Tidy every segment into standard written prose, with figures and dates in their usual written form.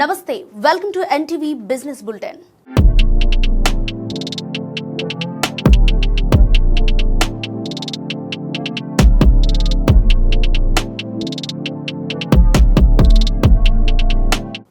నమస్తే, welcome to NTV business bulletin.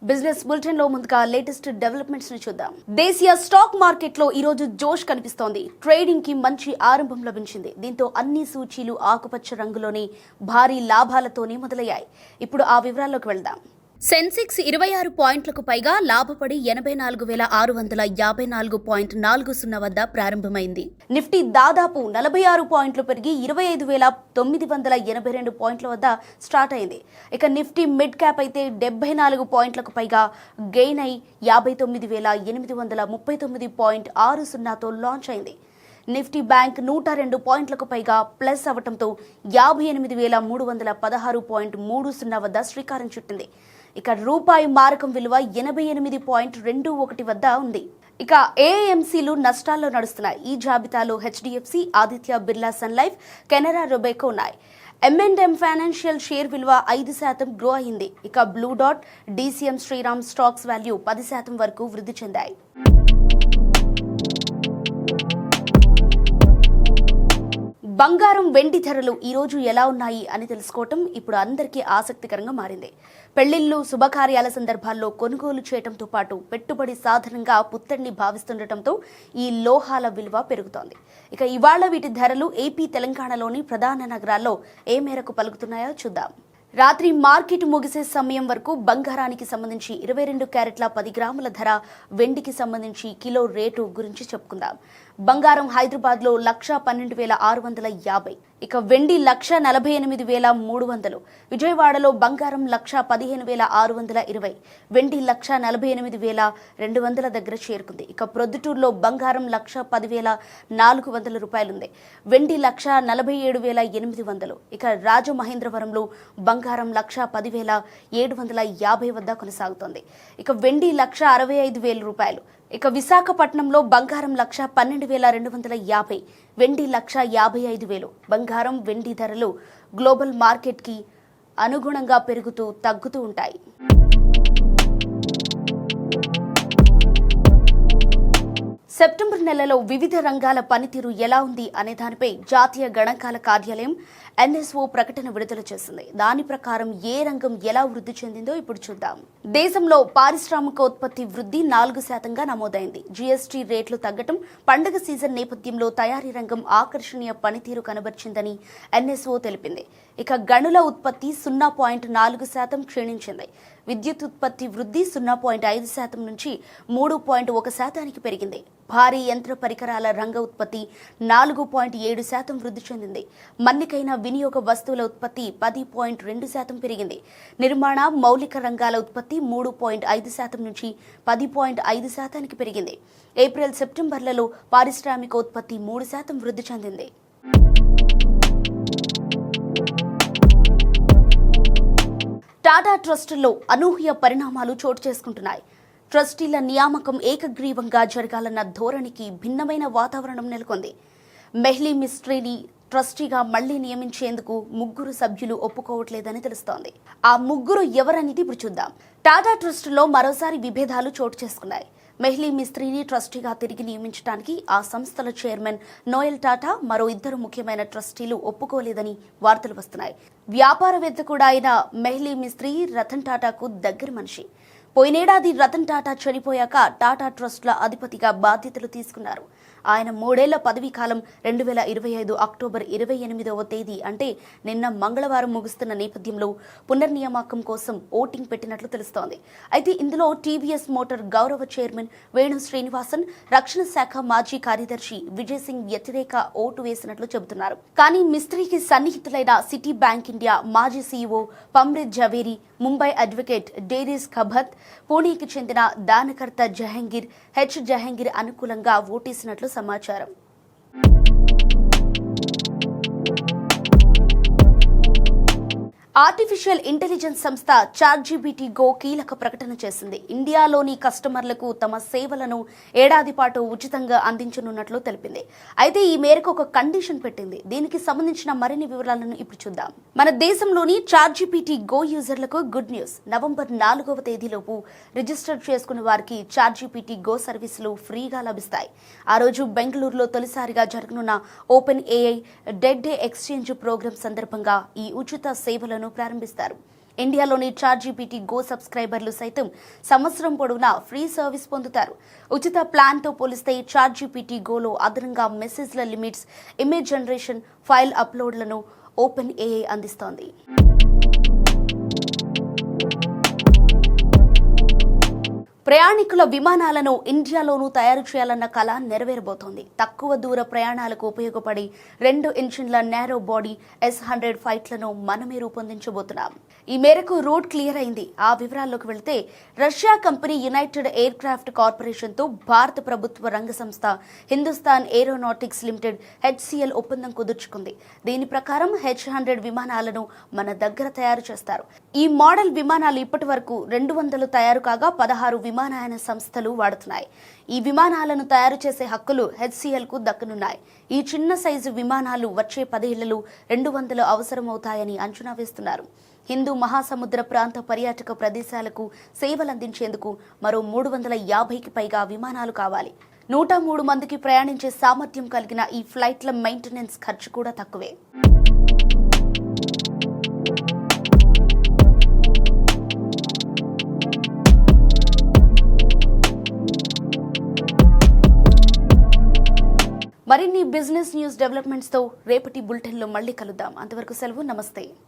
Business bulletin లో ముందుగా లేటెస్ట్ డెవలప్మెంట్స్ ని చూద్దాం. దేశీయ స్టాక్ మార్కెట్ లో ఈ రోజు జోష్ కనిపిస్తోంది. ట్రేడింగ్ కి మంచి ఆరంభం లభించింది. దీంతో అన్ని సూచీలు ఆకుపచ్చ రంగులోని భారీ లాభాలతోనే మొదలయ్యాయి. ఇప్పుడు ఆ వివరాల్లోకి వెళ్దాం. సెన్సెక్స్ 26 పాయింట్లకు పైగా లాభపడి 84,654.40 వద్ద ప్రారంభమైంది. నిఫ్టీ దాదాపు 46 పాయింట్లు పెరిగి 25,982 పాయింట్ల వద్ద స్టార్ట్ అయింది. ఇక నిఫ్టీ మిడ్ క్యాప్ అయితే 74 పాయింట్లకు పైగా గెయిన్ అయి 59,839.60తో లాంచ్ అయింది. నిఫ్టీ బ్యాంక్ 102 పాయింట్లకు పైగా ప్లస్ అవటంతో 58,316.30 వద్ద శ్రీకారం చుట్టింది. ఇక రూపాయి మారకం విలువ 88.21 వద్ద ఉంది. ఇక ఏఎంసీలు నష్టాల్లో నడుస్తున్నాయి. ఈ జాబితాలో HDFC, Aditya Birla Sun Life, Canara Robeco ఉన్నాయి. M&M ఫైనాన్షియల్ షేర్ విలువ 5% గ్రో అయింది. ఇక బ్లూ డాట్, DCM శ్రీరామ్ స్టాక్స్ వాల్యూ 10% వరకు వృద్ధి చెందాయి. బంగారం, వెండి ధరలు ఈ రోజు ఎలా ఉన్నాయి అని తెలుసుకోవటం ఇప్పుడు అందరికీ ఆసక్తికరంగా మారింది. పెళ్లిళ్లు, శుభకార్యాల సందర్భాల్లో కొనుగోలు చేయడంతో పాటు పెట్టుబడి సాధనంగా పుత్తడిని భావిస్తుండటంతో ఈ లోహాల విలువ పెరుగుతోంది. ఇక ఇవాళ వీటి ధరలు ఏపీ, తెలంగాణలోని ప్రధాన నగరాల్లో ఏ మేరకు పలుకుతున్నాయో చూద్దాం. రాత్రి మార్కెట్ ముగిసే సమయం వరకు బంగారానికి సంబంధించి 22 క్యారెట్ల 10 గ్రాముల ధర, వెండికి సంబంధించి కిలో రేటు గురించి చెప్పుకుందాం. బంగారం హైదరాబాద్లో 1,12,650, ఇక వెండి 1,48,300, విజయవాడలో బంగారం 1,15,620, వెండి 1,48,200 దగ్గర చేరుకుంది. ఇక ప్రొద్దుటూరులో బంగారం 1,10,400 రూపాయలుంది, వెండి 1,47,800. ఇక రాజమహేంద్రవరంలో బంగారం 1,10,750 వద్ద కొనసాగుతోంది. ఇక వెండి 1,65,000 రూపాయలు. ఇక విశాఖపట్నంలో బంగారం 1,12,250, వెండి 1,55,000. బంగారం, వెండి ధరలు గ్లోబల్ మార్కెట్కి అనుగుణంగా పెరుగుతూ తగ్గుతూ ఉంటాయి. సెప్టెంబర్ నెలలో వివిధ రంగాల పనితీరు ఎలా ఉంది అనే దానిపై జాతీయ గణాంకాల కార్యాలయం NSO ప్రకటన విడుదల చేసింది. దాని ప్రకారం ఏ రంగం ఎలా వృద్ధి చెందిందో ఇప్పుడు చూద్దాం. దేశంలో పారిశ్రామికోత్పత్తి వృద్ధి 4% నమోదైంది. GST రేట్లు తగ్గటం, పండుగ సీజన్ నేపథ్యంలో తయారీ రంగం ఆకర్షణీయ పనితీరు కనబర్చిందని NSO తెలిపింది. ఇక గనుల ఉత్పత్తి 0.4% క్షీణించింది. విద్యుత్ ఉత్పత్తి వృద్ధి 0.5% నుంచి 3.1% పెరిగింది. భారీ యంత్ర పరికరాల రంగ ఉత్పత్తి 4.7% వృద్ధి చెందింది. మన్నికైన వినియోగ వస్తువుల ఉత్పత్తి 10.2% పెరిగింది. నిర్మాణ, మౌలిక రంగాల ఉత్పత్తి 3.5% నుంచి 10.5% పెరిగింది. ఏప్రిల్, సెప్టెంబర్లలో పారిశ్రామిక ఉత్పత్తి 3% వృద్ధి చెందింది. టాటా ట్రస్టుల్లో అనూహ్య పరిణామాలు చోటు చేసుకుంటున్నాయి. ట్రస్టీల నియామకం ఏకగ్రీవంగా జరగాలన్న ధోరణికి భిన్నమైన వాతావరణం నెలకొంది. మెహ్లీ మిస్ట్రీని ట్రస్టీగా మళ్లీ నియమించేందుకు 3 సభ్యులు ఒప్పుకోవట్లేదని తెలుస్తోంది. ఆ 3 ఎవరనేది ఇప్పుడు చూద్దాం. టాటా ట్రస్టులో మరోసారి విభేదాలు చోటు చేసుకున్నాయి. మెహ్లీ మిస్త్రీని ట్రస్టీగా తిరిగి నియమించడానికి ఆ సంస్థల చైర్మన్ నోయల్ టాటా, మరో 2 ముఖ్యమైన ట్రస్టీలు ఒప్పుకోలేదని వార్తలు వస్తున్నాయి. వ్యాపారవేత్త కూడా అయిన మెహ్లీ మిస్త్రీ రతన్ టాటాకు దగ్గర మనిషి. పోయినేడాది రతన్ టాటా చనిపోయాక టాటా ట్రస్ట్ల అధిపతిగా బాధ్యతలు తీసుకున్నారు. ఆయన 3 ఏళ్ల పదవీ కాలం 2025 అక్టోబర్ 28వ తేదీ అంటే నిన్న మంగళవారం ముగుస్తున్న నేపథ్యంలో పునర్నియామకం కోసం ఓటింగ్ పెట్టినట్లు తెలుస్తోంది. అయితే ఇందులో టీవీఎస్ మోటార్ గౌరవ చైర్మన్ వేణు శ్రీనివాసన్, రక్షణ శాఖ మాజీ కార్యదర్శి విజయ్ సింగ్ వ్యతిరేక ఓటు వేసినట్లు చెబుతున్నారు. కానీ మిస్త్రీకి సన్నిహితులైన సిటీ బ్యాంక్ ఇండియా మాజీ CEO పమ్రిత్ జవేరి, ముంబై అడ్వకేట్ డేరిస్ ఖబత్, పూణేకి చెందిన దానకర్త జహంగీర్ జహంగీర్ అనుకూలంగా ఓటేసినట్లు సమాచారం. ఆర్టిఫిషియల్ ఇంటెలిజెన్స్ సంస్థ చాట్‌జీపీటీ గో కీలక ప్రకటన చేసింది. ఇండియాలోని కస్టమర్లకు తమ సేవలను ఏడాది పాటు ఉచితంగా అందించనున్నట్లు తెలిపింది. అయితే ఈ మేరకు ఒక కండిషన్ పెట్టింది. దీనికి సంబంధించిన మరిన్ని వివరాలను ఇప్పుడు చూద్దాం. మన దేశంలోని చాట్‌జీపీటీ గో యూజర్లకు గుడ్ న్యూస్. నవంబర్ 4వ తేదీలోపు రిజిస్టర్ చేసుకున్న వారికి చాట్‌జీపీటీ గో సర్వీసులు ఫ్రీగా లభిస్తాయి. ఆ రోజు బెంగళూరులో తొలిసారిగా జరగనున్న open AI dev day exchange program సందర్భంగా ఈ ఉచిత సేవలను ప్రారంభిస్తారు. ఇండియాలోని చాట్‌జీపీటీ గో సబ్స్క్రైబర్లు సైతం సంవత్సరం పొడవునా ఫ్రీ సర్వీస్ పొందుతారు. ఉచిత ప్లాన్తో పోలిస్తే చాట్‌జీపీటీ గోలో అదనంగా మెసేజ్ల లిమిట్స్, ఇమేజ్ జనరేషన్, ఫైల్ అప్లోడ్లను ఓపెన్ ఏఐ అందిస్తోంది. ప్రయాణికుల విమానాలను ఇండియాలోనూ తయారు చేయాలన్న కల నెరవేరబోతోంది. తక్కువ దూర ప్రయాణాలకు ఉపయోగపడి 2 ఇంజిన్ల నేరో బాడీ S-100 ఫ్లైట్లను మనమే రూపొందించబోతున్నాం. ఈ మేరకు రూట్ క్లియర్ అయింది. ఆ వివరాల్లోకి వెళితే Russia company United Aircraft కార్పొరేషన్తో భారత ప్రభుత్వ రంగ సంస్థ హిందుస్థాన్ ఏరోనాటిక్స్ లిమిటెడ్ HCL ఒప్పందం కుదుర్చుకుంది. దీని ప్రకారం H-100 విమానాలను మన దగ్గర తయారు చేస్తారు. ఈ మోడల్ విమానాలు ఇప్పటి వరకు 200 తయారు కాగా 16 విమానయాన సంస్థలు వాడుతున్నాయి. ఈ విమానాలను తయారు చేసే హక్కులు HCL కు దక్కనున్నాయి. ఈ చిన్న సైజు విమానాలు వచ్చే 10 ఏళ్లలో 200 అవసరమవుతాయని అంచనా వేస్తున్నారు. హిందూ మహాసముద్ర ప్రాంత పర్యాటక ప్రదేశాలకు సేవలందించేందుకు మరో 350కి పైగా విమానాలు కావాలి. 103 మందికి ప్రయాణించే సామర్థ్యం కలిగిన ఈ ఫ్లైట్ల మెయింటెనెన్స్ ఖర్చు కూడా తక్కువే. మరిన్ని బిజినెస్ న్యూస్ డెవలప్మెంట్స్తో రేపటి బులెటిన్లో మళ్ళీ కలుద్దాం. అంతవరకు సెలవు, నమస్తే.